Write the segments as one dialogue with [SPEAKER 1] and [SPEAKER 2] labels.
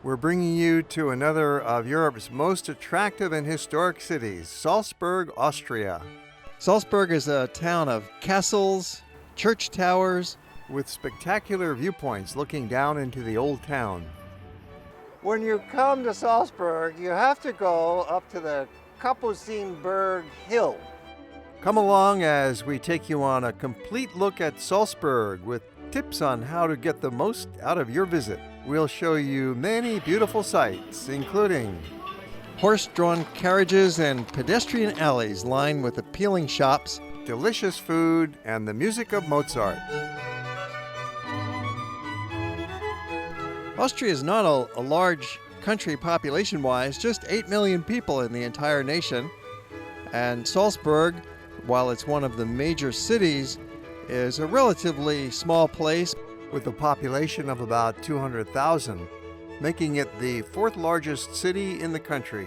[SPEAKER 1] We're bringing you to another of Europe's most attractive and historic cities, Salzburg, Austria.
[SPEAKER 2] Salzburg is a town of castles, church towers,
[SPEAKER 1] with spectacular viewpoints looking down into the old town.
[SPEAKER 3] When you come to Salzburg, you have to go up to the Kapuzinerberg hill.
[SPEAKER 1] Come along as we take you on a complete look at Salzburg with tips on how to get the most out of your visit. We'll show you many beautiful sights, including
[SPEAKER 2] horse-drawn carriages and pedestrian alleys lined with appealing shops,
[SPEAKER 1] delicious food, and the music of Mozart.
[SPEAKER 2] Austria is not a large country population-wise, just 8 million people in the entire nation. And Salzburg, while it's one of the major cities, is a relatively small place
[SPEAKER 1] with a population of about 200,000, making it the fourth largest city in the country.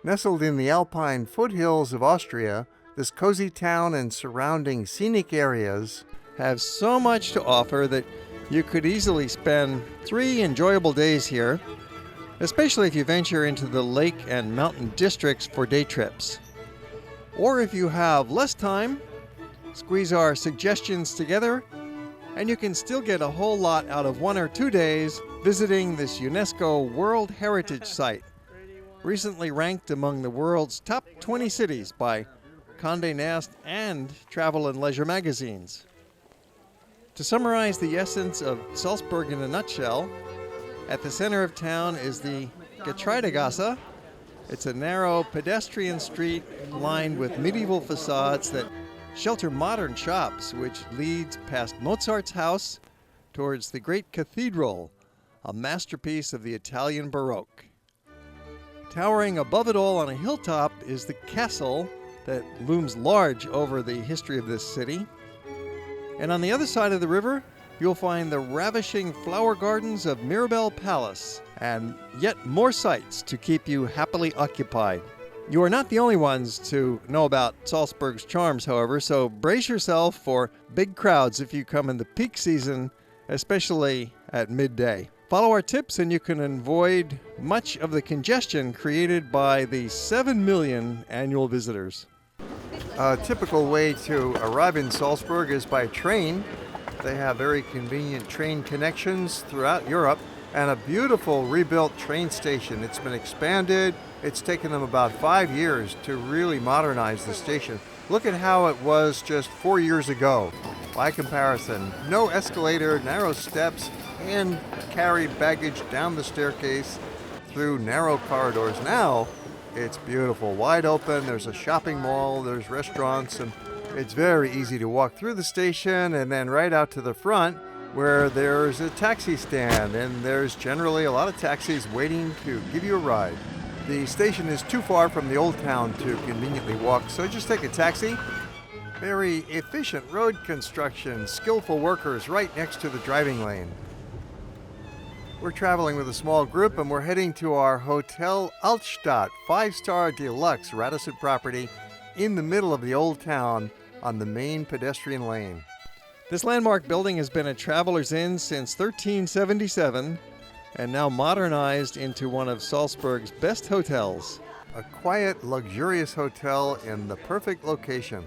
[SPEAKER 1] Nestled in the alpine foothills of Austria, this cozy town and surrounding scenic areas
[SPEAKER 2] have so much to offer that you could easily spend 3 enjoyable days here, especially if you venture into the lake and mountain districts for day trips. Or if you have less time, squeeze our suggestions together, and you can still get a whole lot out of 1 or 2 days visiting this UNESCO World Heritage Site, recently ranked among the world's top 20 cities by Condé Nast and Travel and Leisure magazines. To summarize the essence of Salzburg in a nutshell, at the center of town is the Getreidegasse. It's a narrow pedestrian street lined with medieval facades that shelter modern shops, which leads past Mozart's house towards the great cathedral, a masterpiece of the Italian Baroque. Towering above it all on a hilltop is the castle that looms large over the history of this city. And on the other side of the river, you'll find the ravishing flower gardens of Mirabell Palace, and yet more sights to keep you happily occupied. You are not the only ones to know about Salzburg's charms, however, so brace yourself for big crowds if you come in the peak season, especially at midday. Follow our tips and you can avoid much of the congestion created by the 7 million annual visitors.
[SPEAKER 1] A typical way to arrive in Salzburg is by train. They have very convenient train connections throughout Europe and a beautiful rebuilt train station. It's been expanded. It's taken them about 5 years to really modernize the station. Look at how it was just 4 years ago. By comparison, no escalator, narrow steps, and carry baggage down the staircase through narrow corridors. Now, it's beautiful, wide open. There's a shopping mall, there's restaurants, and it's very easy to walk through the station and then right out to the front where there's a taxi stand, and there's generally a lot of taxis waiting to give you a ride. The station is too far from the old town to conveniently walk, so just take a taxi. Very efficient road construction, skillful workers right next to the driving lane. We're traveling with a small group and we're heading to our Hotel Altstadt 5-star deluxe Radisson property in the middle of the old town on the main pedestrian lane.
[SPEAKER 2] This landmark building has been a traveler's inn since 1377 and now modernized into one of Salzburg's best hotels.
[SPEAKER 1] A quiet, luxurious hotel in the perfect location.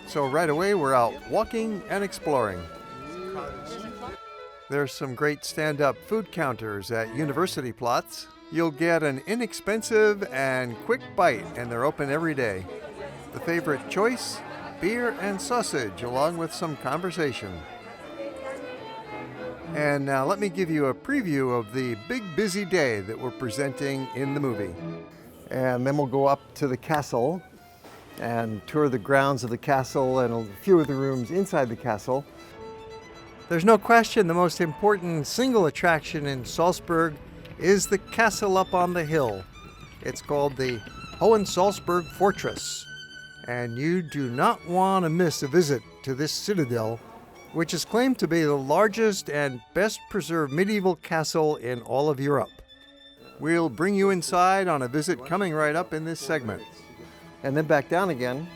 [SPEAKER 1] So right away we're out walking and exploring. There's some great stand-up food counters at University Platz. You'll get an inexpensive and quick bite, and they're open every day. The favorite choice? Beer and sausage, along with some conversation. And now let me give you a preview of the big busy day that we're presenting in the movie. And then we'll go up to the castle and tour the grounds of the castle and a few of the rooms inside the castle. There's no question the most important single attraction in Salzburg is the castle up on the hill. It's called the Hohensalzburg Fortress, and you do not want to miss a visit to this citadel, which is claimed to be the largest and best preserved medieval castle in all of Europe. We'll bring you inside on a visit coming right up in this segment. And then back down again.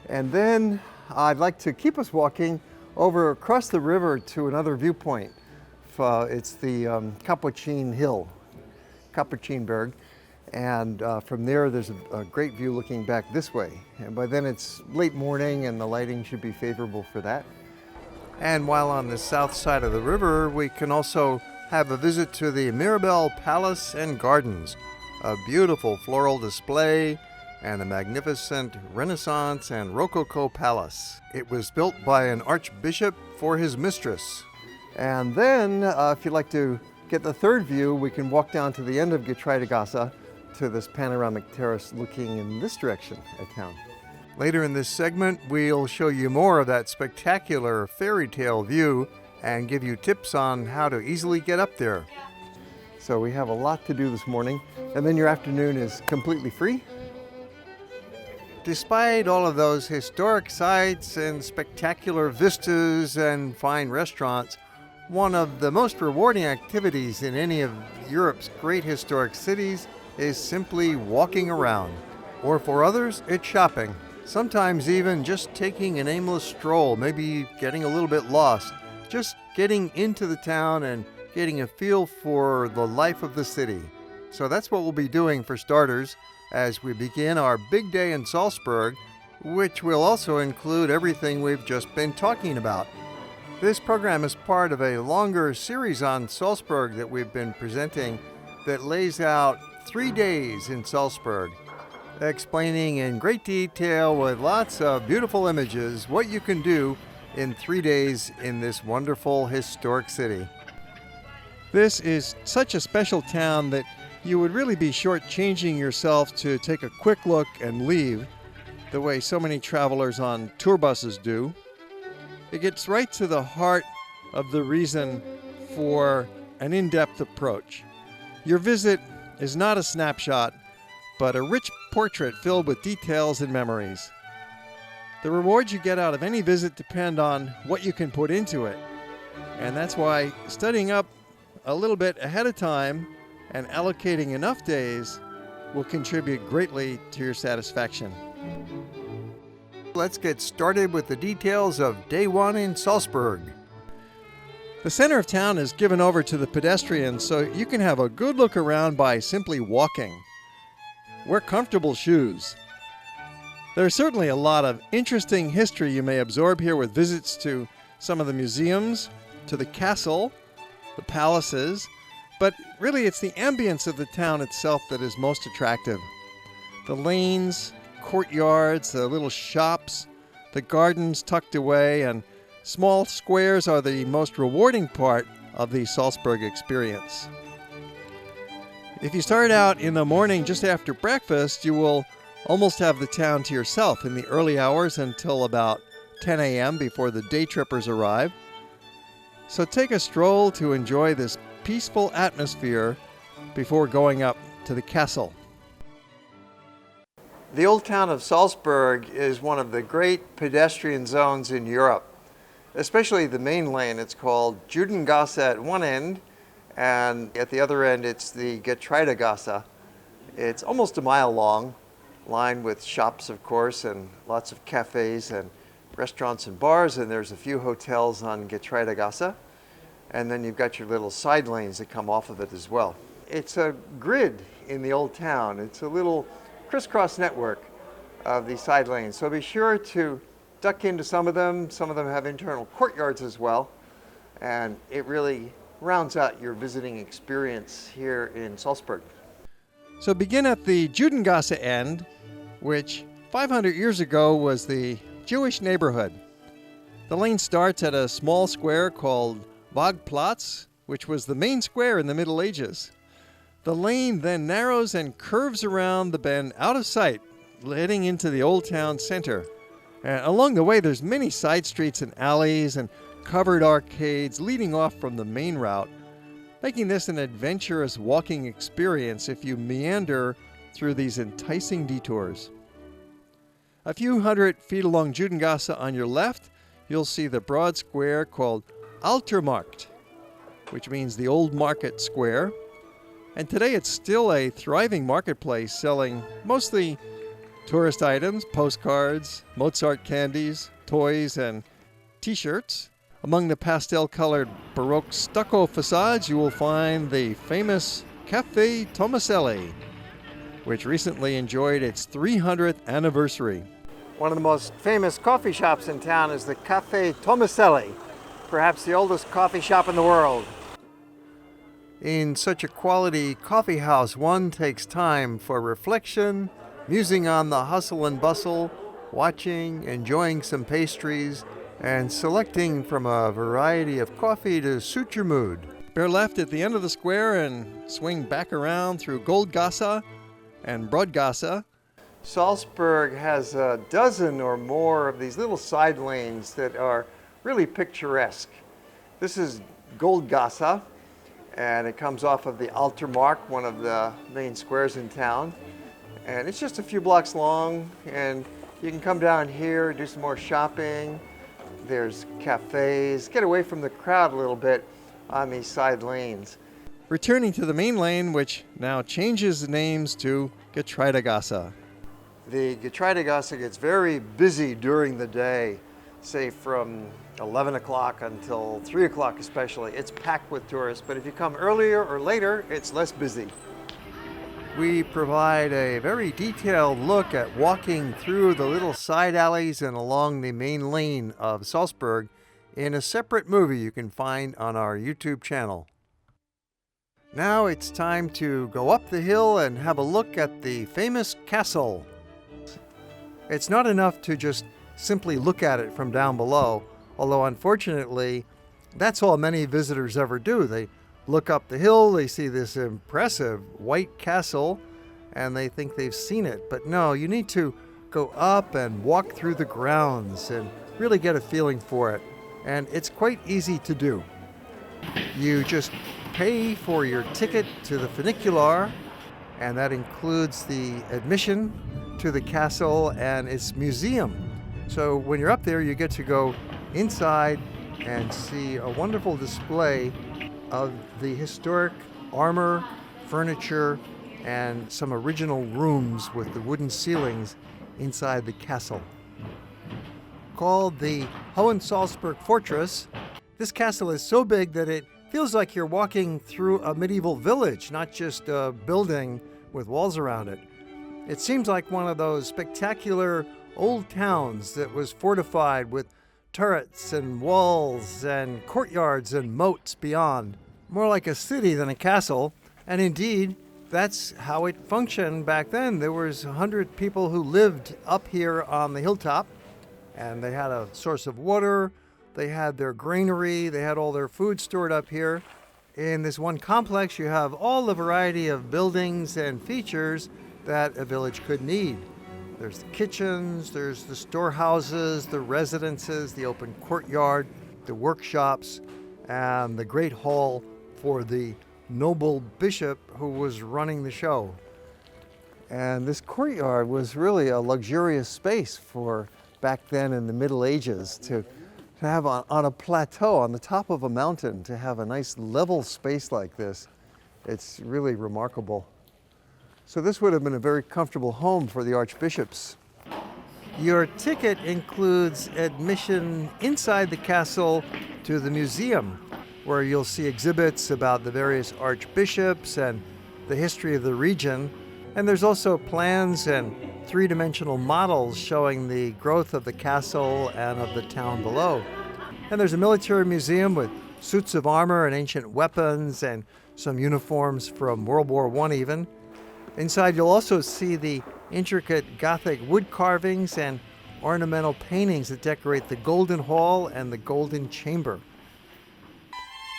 [SPEAKER 1] And then I'd like to keep us walking over across the river to another viewpoint.
[SPEAKER 3] it's the Capuchin Hill, Kapuzinerberg, and from there there's a great view looking back this way. And by then it's late morning and the lighting should be favorable for that.
[SPEAKER 1] And while on the south side of the river, we can also have a visit to the Mirabell Palace and Gardens, a beautiful floral display and a magnificent Renaissance and Rococo palace. It was built by an archbishop for his mistress.
[SPEAKER 3] And then, if you'd like to get the third view, we can walk down to the end of Getreidegasse to this panoramic terrace looking in this direction at town.
[SPEAKER 1] Later in this segment, we'll show you more of that spectacular fairy tale view and give you tips on how to easily get up there.
[SPEAKER 3] So we have a lot to do this morning, and then your afternoon is completely free.
[SPEAKER 1] Despite all of those historic sites and spectacular vistas and fine restaurants, one of the most rewarding activities in any of Europe's great historic cities is simply walking around. Or for others, it's shopping. Sometimes even just taking an aimless stroll, maybe getting a little bit lost, just getting into the town and getting a feel for the life of the city. So that's what we'll be doing for starters as we begin our big day in Salzburg, which will also include everything we've just been talking about. This program is part of a longer series on Salzburg that we've been presenting that lays out 3 days in Salzburg, explaining in great detail with lots of beautiful images what you can do in 3 days in this wonderful historic city.
[SPEAKER 2] This is such a special town that you would really be shortchanging yourself to take a quick look and leave, the way so many travelers on tour buses do. It gets right to the heart of the reason for an in-depth approach. Your visit is not a snapshot, but a rich portrait filled with details and memories. The rewards you get out of any visit depend on what you can put into it, and that's why studying up a little bit ahead of time and allocating enough days will contribute greatly to your satisfaction.
[SPEAKER 1] Let's get started with the details of day 1 in Salzburg.
[SPEAKER 2] The center of town is given over to the pedestrians, so you can have a good look around by simply walking. Wear comfortable shoes. There's certainly a lot of interesting history you may absorb here with visits to some of the museums, to the castle, the palaces, but really it's the ambience of the town itself that is most attractive. The lanes, courtyards, the little shops, the gardens tucked away, and small squares are the most rewarding part of the Salzburg experience. If you start out in the morning just after breakfast, you will almost have the town to yourself in the early hours until about 10 a.m. before the day trippers arrive. So take a stroll to enjoy this peaceful atmosphere before going up to the castle.
[SPEAKER 3] The old town of Salzburg is one of the great pedestrian zones in Europe, especially the main lane. It's called Judengasse at one end, and at the other end it's the Getreidegasse. It's almost a mile long, lined with shops, of course, and lots of cafes and restaurants and bars, and there's a few hotels on Getreidegasse. And then you've got your little side lanes that come off of it as well. It's a grid in the old town. It's a little crisscross network of these side lanes. So be sure to duck into some of them. Some of them have internal courtyards as well. And it really rounds out your visiting experience here in Salzburg.
[SPEAKER 2] So begin at the Judengasse end, which 500 years ago was the Jewish neighborhood. The lane starts at a small square called Marktplatz, which was the main square in the Middle Ages. The lane then narrows and curves around the bend out of sight, heading into the old town center. And along the way, there's many side streets and alleys and covered arcades leading off from the main route, making this an adventurous walking experience if you meander through these enticing detours. A few hundred feet along Judengasse on your left, you'll see the broad square called Alter Markt, which means the old market square. And today it's still a thriving marketplace selling mostly tourist items, postcards, Mozart candies, toys, and t-shirts. Among the pastel-colored Baroque stucco facades, you will find the famous Cafe Tomaselli, which recently enjoyed its 300th anniversary.
[SPEAKER 3] One of the most famous coffee shops in town is the Cafe Tomaselli, perhaps the oldest coffee shop in the world.
[SPEAKER 1] In such a quality coffee house, one takes time for reflection, musing on the hustle and bustle, watching, enjoying some pastries, and selecting from a variety of coffee to suit your mood.
[SPEAKER 2] Bear left at the end of the square and swing back around through Goldgasse and Broadgasse.
[SPEAKER 3] Salzburg has a dozen or more of these little side lanes that are really picturesque. This is Goldgasse, and it comes off of the Alter Markt, one of the main squares in town. And it's just a few blocks long, and you can come down here, do some more shopping. There's cafes, get away from the crowd a little bit on these side lanes.
[SPEAKER 2] Returning to the main lane, which now changes names to Getreidegasse.
[SPEAKER 3] The Getreidegasse gets very busy during the day, say from 11 o'clock until 3 o'clock especially. It's packed with tourists, but if you come earlier or later, it's less busy.
[SPEAKER 1] We provide a very detailed look at walking through the little side alleys and along the main lane of Salzburg in a separate movie you can find on our YouTube channel. Now it's time to go up the hill and have a look at the famous castle. It's not enough to just simply look at it from down below, although unfortunately that's all many visitors ever do. They look up the hill, they see this impressive white castle, and they think they've seen it. But no, you need to go up and walk through the grounds and really get a feeling for it. And it's quite easy to do. You just pay for your ticket to the funicular, and that includes the admission to the castle and its museum. So when you're up there, you get to go inside and see a wonderful display of the historic armor, furniture, and some original rooms with the wooden ceilings inside the castle. Called the Hohensalzburg Fortress, this castle is so big that it feels like you're walking through a medieval village, not just a building with walls around it. It seems like one of those spectacular old towns that was fortified with turrets and walls and courtyards and moats beyond. More like a city than a castle, and indeed, that's how it functioned back then. There was 100 people who lived up here on the hilltop, and they had a source of water, they had their granary, they had all their food stored up here. In this one complex, you have all the variety of buildings and features that a village could need. There's the kitchens, there's the storehouses, the residences, the open courtyard, the workshops, and the great hall for the noble bishop who was running the show. And this courtyard was really a luxurious space for back then in the Middle Ages to have on a plateau on the top of a mountain, to have a nice level space like this. It's really remarkable. So this would have been a very comfortable home for the archbishops. Your ticket includes admission inside the castle to the museum, where you'll see exhibits about the various archbishops and the history of the region. And there's also plans and three-dimensional models showing the growth of the castle and of the town below. And there's a military museum with suits of armor and ancient weapons and some uniforms from World War I even. Inside you'll also see the intricate Gothic wood carvings and ornamental paintings that decorate the Golden Hall and the Golden Chamber.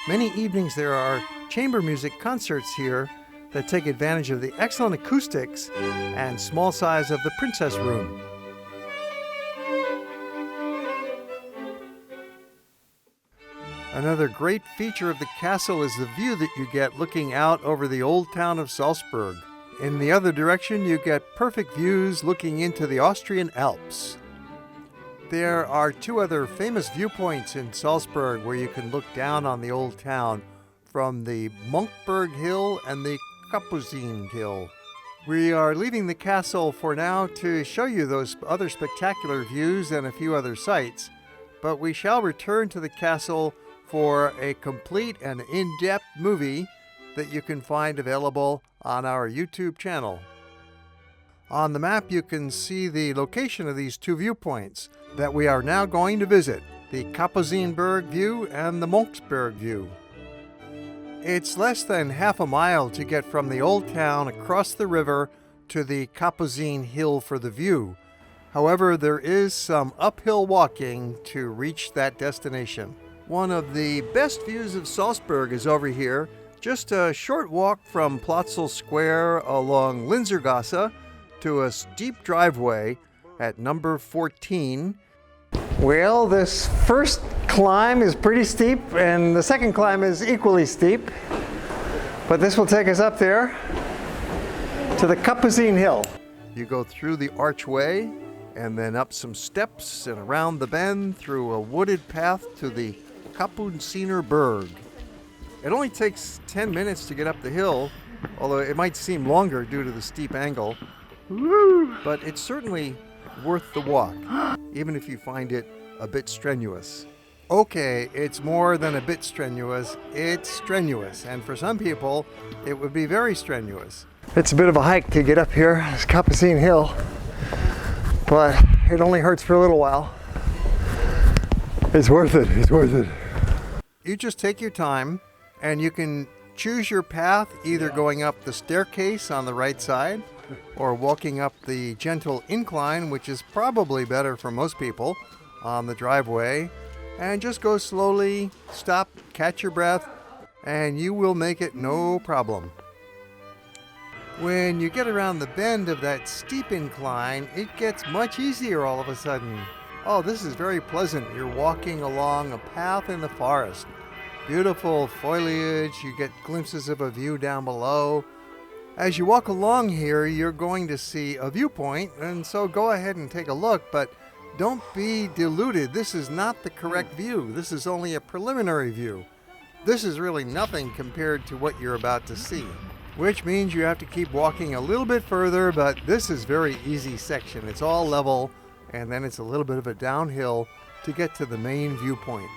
[SPEAKER 1] Many evenings there are chamber music concerts here that take advantage of the excellent acoustics and small size of the Princess Room. Another great feature of the castle is the view that you get looking out over the old town of Salzburg. In the other direction, you get perfect views looking into the Austrian Alps. There are two other famous viewpoints in Salzburg where you can look down on the old town from the Monchsberg Hill and the Kapuzinerberg Hill. We are leaving the castle for now to show you those other spectacular views and a few other sights. but we shall return to the castle for a complete and in-depth movie that you can find available on our YouTube channel. On the map, you can see the location of these two viewpoints that we are now going to visit, the Kapuzinerberg view and the Monchsberg view. It's less than half a mile to get from the old town across the river to the Kapuzin Hill for the view. However, there is some uphill walking to reach that destination. One of the best views of Salzburg is over here, just a short walk from Plotzel Square along Linzergasse to a steep driveway at number 14.
[SPEAKER 3] Well, this first climb is pretty steep, and the second climb is equally steep. But this will take us up there to the Kapuzin Hill.
[SPEAKER 1] You go through the archway and then up some steps and around the bend through a wooded path to the Kapuzinerberg. It only takes 10 minutes to get up the hill, although it might seem longer due to the steep angle. But it's certainly worth the walk, even if you find it a bit strenuous. Okay, it's more than a bit strenuous, it's strenuous, and for some people, it would be very strenuous.
[SPEAKER 3] It's a bit of a hike to get up here, this Kapuzin Hill, but it only hurts for a little while. It's worth it, it's worth it.
[SPEAKER 1] You just take your time, and you can choose your path, either going up the staircase on the right side, or walking up the gentle incline, which is probably better for most people, on the driveway, and just go slowly, stop, catch your breath, and you will make it no problem. When you get around the bend of that steep incline, it gets much easier all of a sudden. Oh, this is very pleasant. You're walking along a path in the forest. Beautiful foliage, you get glimpses of a view down below. As you walk along here, you're going to see a viewpoint, and so go ahead and take a look, but don't be deluded. This is not the correct view. This is only a preliminary view. This is really nothing compared to what you're about to see, which means you have to keep walking a little bit further, but this is very easy section. It's all level, and then it's a little bit of a downhill to get to the main viewpoint.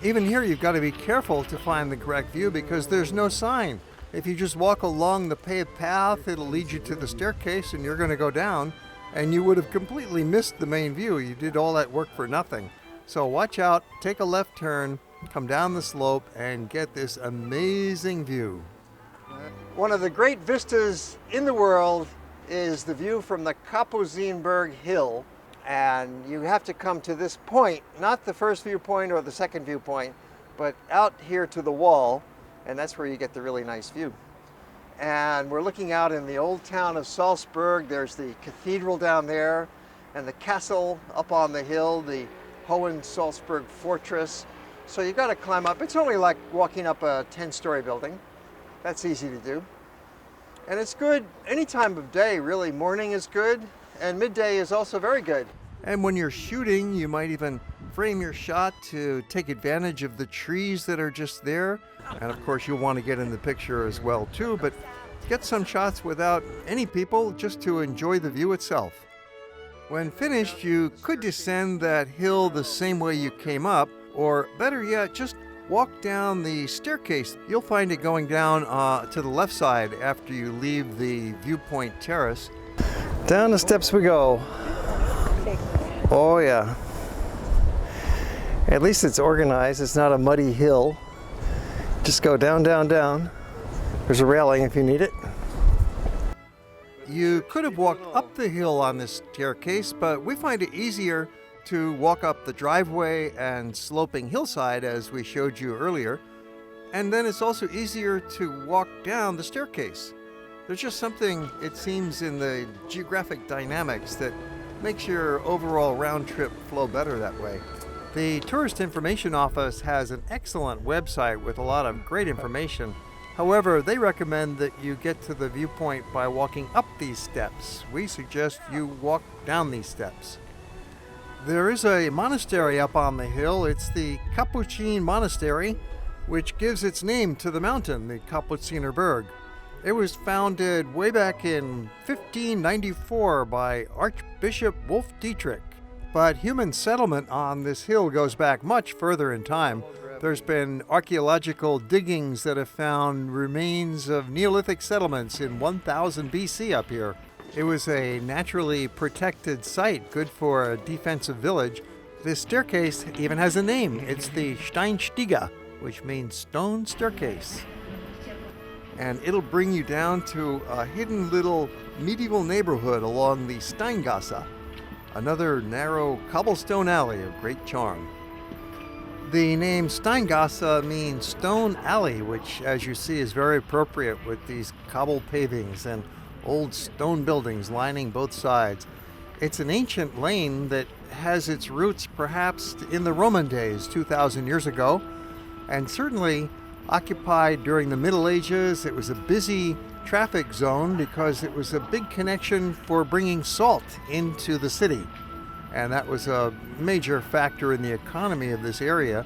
[SPEAKER 1] Even here, you've got to be careful to find the correct view because there's no sign. If you just walk along the paved path, it'll lead you to the staircase and you're going to go down, and you would have completely missed the main view. You did all that work for nothing. So watch out, take a left turn, come down the slope, and get this amazing view. One of the great vistas in the world is the view from the Kapuzinerberg Hill. And you have to come to this point, not the first viewpoint or the second viewpoint, but out here to the wall, and that's where you get the really nice view. And we're looking out in the old town of Salzburg. There's the cathedral down there, and the castle up on the hill, the Hohen-Salzburg fortress. So you've got to climb up. It's only like walking up a 10-story building. That's easy to do. And it's good any time of day, really. Morning is good, and midday is also very good. And when you're shooting, you might even frame your shot to take advantage of the trees that are just there. And of course, you'll want to get in the picture as well too, but get some shots without any people just to enjoy the view itself. When finished, you could descend that hill the same way you came up, or better yet, just walk down the staircase. You'll find it going down to the left side after you leave the viewpoint terrace. Down the steps we go. Oh yeah. At least it's organized. It's not a muddy hill. Just go down, down, down. There's a railing if you need it. You could have walked up the hill on this staircase, but we find it easier to walk up the driveway and sloping hillside as we showed you earlier. And then it's also easier to walk down the staircase. There's just something, it seems, in the geographic dynamics that makes your overall round trip flow better that way. The Tourist Information Office has an excellent website with a lot of great information. However, they recommend that you get to the viewpoint by walking up these steps. We suggest you walk down these steps. There is a monastery up on the hill. It's the Capuchin Monastery, which gives its name to the mountain, the Kapuzinerberg. It was founded way back in 1594 by Archbishop Wolf Dietrich. But human settlement on this hill goes back much further in time. There's been archaeological diggings that have found remains of Neolithic settlements in 1000 BC up here. It was a naturally protected site, good for a defensive village. This staircase even has a name. It's the Steinstiege, which means stone staircase. And it'll bring you down to a hidden little medieval neighborhood along the Steingasse, another narrow cobblestone alley of great charm. The name Steingasse means stone alley, which, as you see, is very appropriate with these cobble pavings and old stone buildings lining both sides. It's an ancient lane that has its roots perhaps in the Roman days, 2,000 years ago, and certainly occupied during the Middle Ages. It was a busy traffic zone because it was a big connection for bringing salt into the city. And that was a major factor in the economy of this area.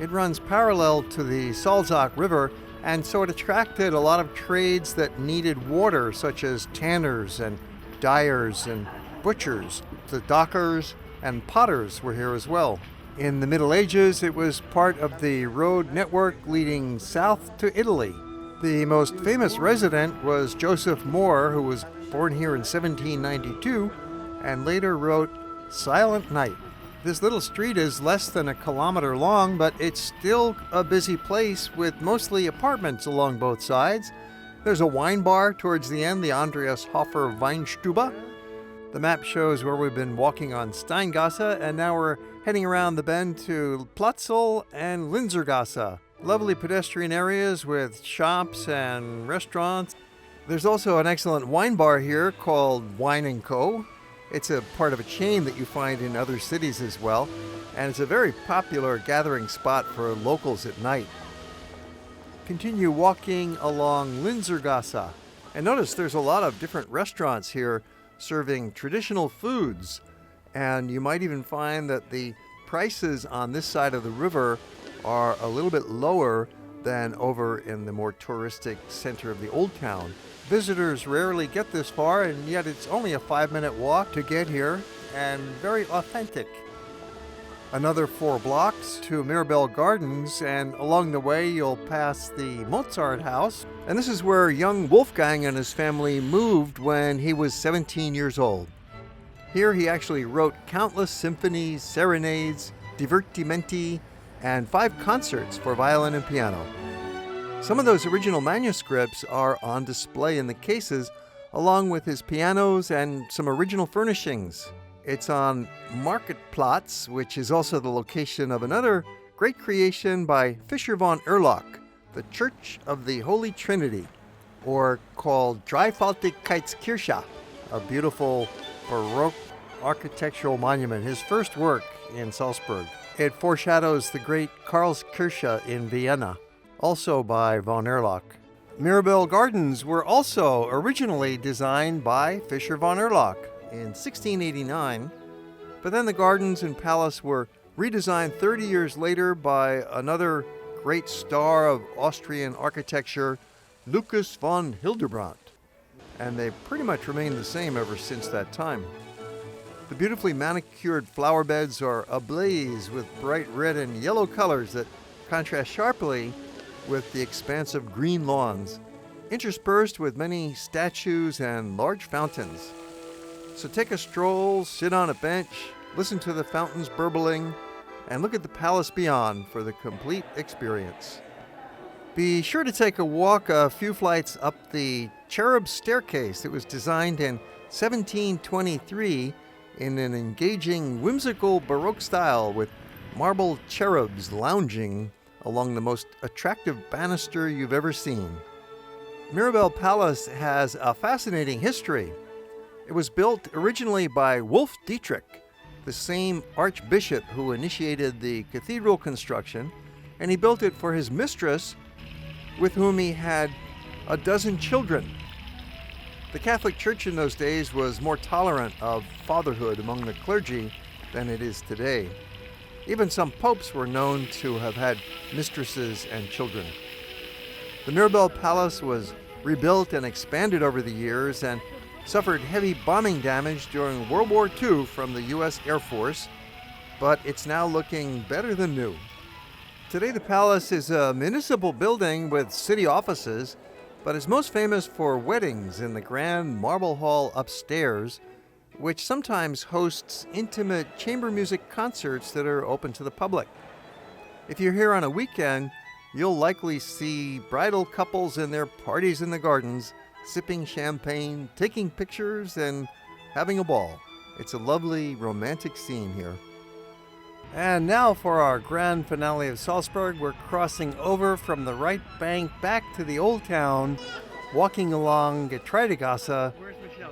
[SPEAKER 1] It runs parallel to the Salzburg River, and so it attracted a lot of trades that needed water, such as tanners and dyers and butchers. The dockers and potters were here as well. In the Middle Ages, it was part of the road network leading south to Italy. The most famous resident was Joseph Moore, who was born here in 1792 and later wrote Silent Night. This little street is less than a kilometer long, but it's still a busy place with mostly apartments along both sides. There's a wine bar towards the end, the Andreas Hofer Weinstube. The map shows where we've been walking on Steingasse, and now we're heading around the bend to Platzl and Linzergasse. Lovely pedestrian areas with shops and restaurants. There's also an excellent wine bar here called Wine & Co. It's a part of a chain that you find in other cities as well, and it's a very popular gathering spot for locals at night. Continue walking along Linzergasse, and notice there's a lot of different restaurants here serving traditional foods, and you might even find that the prices on this side of the river are a little bit lower than over in the more touristic center of the old town. Visitors rarely get this far, and yet it's only a 5-minute walk to get here, and very authentic. Another 4 blocks to Mirabell Gardens, and along the way you'll pass the Mozart house. And this is where young Wolfgang and his family moved when he was 17 years old. Here he actually wrote countless symphonies, serenades, divertimenti, and 5 concerts for violin and piano. Some of those original manuscripts are on display in the cases, along with his pianos and some original furnishings. It's on Marktplatz, which is also the location of another great creation by Fischer von Erlach, the Church of the Holy Trinity, or called Dreifaltigkeitskirche, a beautiful Baroque architectural monument, his first work in Salzburg. It foreshadows the great Karlskirche in Vienna, also by von Erlach. Mirabell Gardens were also originally designed by Fischer von Erlach in 1689, but then the gardens and palace were redesigned 30 years later by another great star of Austrian architecture, Lucas von Hildebrandt, and they've pretty much remained the same ever since that time. The beautifully manicured flower beds are ablaze with bright red and yellow colors that contrast sharply with the expansive green lawns, interspersed with many statues and large fountains. So take a stroll, sit on a bench, listen to the fountains burbling, and look at the palace beyond for the complete experience. Be sure to take a walk a few flights up the cherub staircase that was designed in 1723 in an engaging, whimsical Baroque style with marble cherubs lounging along the most attractive banister you've ever seen. Mirabell Palace has a fascinating history. It was built originally by Wolf Dietrich, the same archbishop who initiated the cathedral construction, and he built it for his mistress, with whom he had a dozen children. The Catholic Church in those days was more tolerant of fatherhood among the clergy than it is today. Even some popes were known to have had mistresses and children. The Mirabell Palace was rebuilt and expanded over the years, and suffered heavy bombing damage during World War II from the U.S. Air Force, but it's now looking better than new. Today the palace is a municipal building with city offices, but is most famous for weddings in the grand marble hall upstairs, which sometimes hosts intimate chamber music concerts that are open to the public. If you're here on a weekend, you'll likely see bridal couples in their parties in the gardens, sipping champagne, taking pictures, and having a ball. It's a lovely romantic scene here. And now for our grand finale of Salzburg, we're crossing over from the right bank back to the old town, walking along Getreidegasse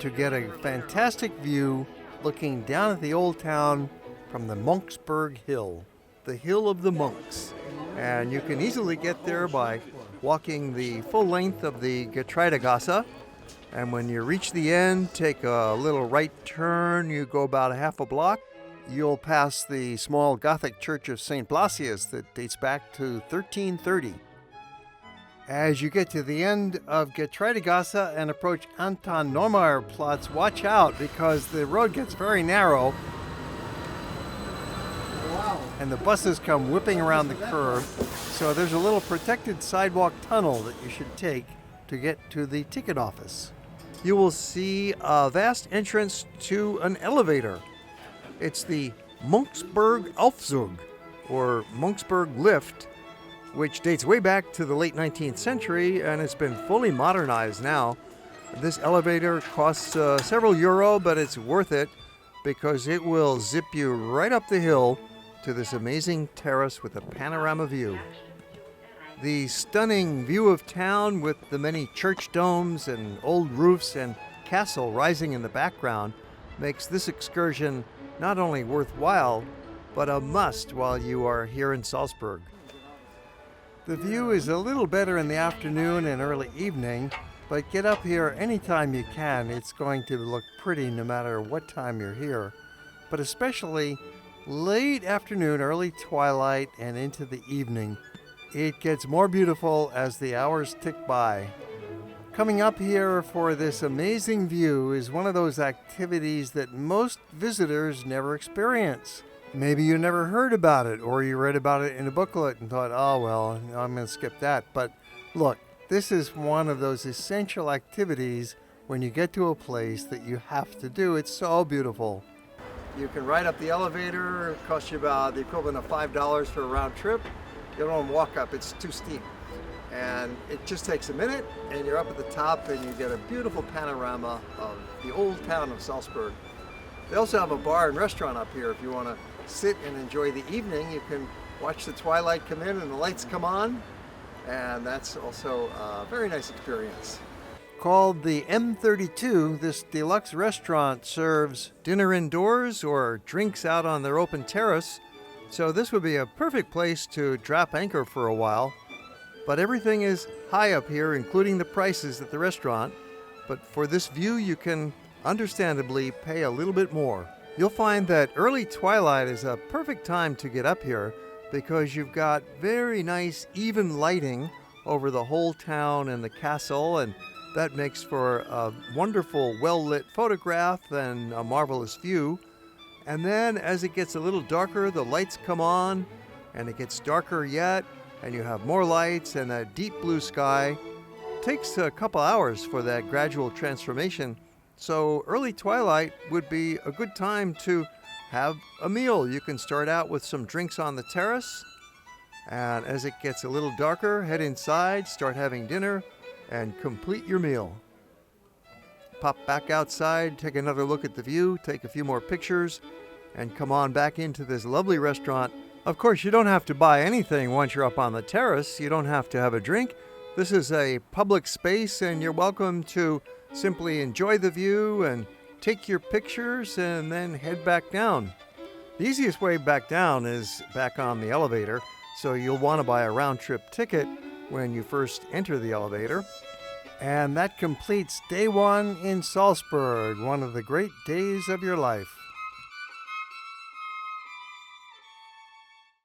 [SPEAKER 1] to get a fantastic view looking down at the old town from the Monchsberg Hill, the Hill of the Monks. And you can easily get there by walking the full length of the Getreidegasse. And when you reach the end, take a little right turn, you go about a half a block. You'll pass the small Gothic church of St. Blasius that dates back to 1330. As you get to the end of Getreidegasse and approach Anton Neumayer Platz, watch out because the road gets very narrow. Wow. And the buses come whipping around the curve. So there's a little protected sidewalk tunnel that you should take to get to the ticket office. You will see a vast entrance to an elevator. It's the Monchsberg Aufzug, or Monchsberg Lift, which dates way back to the late 19th century and it's been fully modernized now. This elevator costs several euro, but it's worth it because it will zip you right up the hill to this amazing terrace with a panorama view. The stunning view of town with the many church domes and old roofs and castle rising in the background makes this excursion not only worthwhile, but a must while you are here in Salzburg. The view is a little better in the afternoon and early evening, but get up here anytime you can. It's going to look pretty no matter what time you're here, but especially late afternoon, early twilight, and into the evening. It gets more beautiful as the hours tick by. Coming up here for this amazing view is one of those activities that most visitors never experience. Maybe you never heard about it, or you read about it in a booklet and thought, oh well, I'm going to skip that. But look, this is one of those essential activities when you get to a place that you have to do. It's so beautiful. You can ride up the elevator. It costs you about the equivalent of $5 for a round trip. You don't walk up, it's too steep. And it just takes a minute and you're up at the top and you get a beautiful panorama of the old town of Salzburg. They also have a bar and restaurant up here if you want to sit and enjoy the evening. You can watch the twilight come in and the lights come on, and that's also a very nice experience. Called the M32, this deluxe restaurant serves dinner indoors or drinks out on their open terrace, so this would be a perfect place to drop anchor for a while. But everything is high up here, including the prices at the restaurant. But for this view, you can understandably pay a little bit more. You'll find that early twilight is a perfect time to get up here because you've got very nice, even lighting over the whole town and the castle, and that makes for a wonderful, well-lit photograph and a marvelous view. And then as it gets a little darker, the lights come on, and it gets darker yet, and you have more lights and a deep blue sky. It takes a couple hours for that gradual transformation, so early twilight would be a good time to have a meal. You can start out with some drinks on the terrace, and as it gets a little darker, head inside, start having dinner, and complete your meal. Pop back outside, take another look at the view, take a few more pictures, and come on back into this lovely restaurant. Of course, you don't have to buy anything once you're up on the terrace. You don't have to have a drink. This is a public space, and you're welcome to simply enjoy the view and take your pictures and then head back down. The easiest way back down is back on the elevator, so you'll want to buy a round-trip ticket when you first enter the elevator. And that completes day one in Salzburg, one of the great days of your life.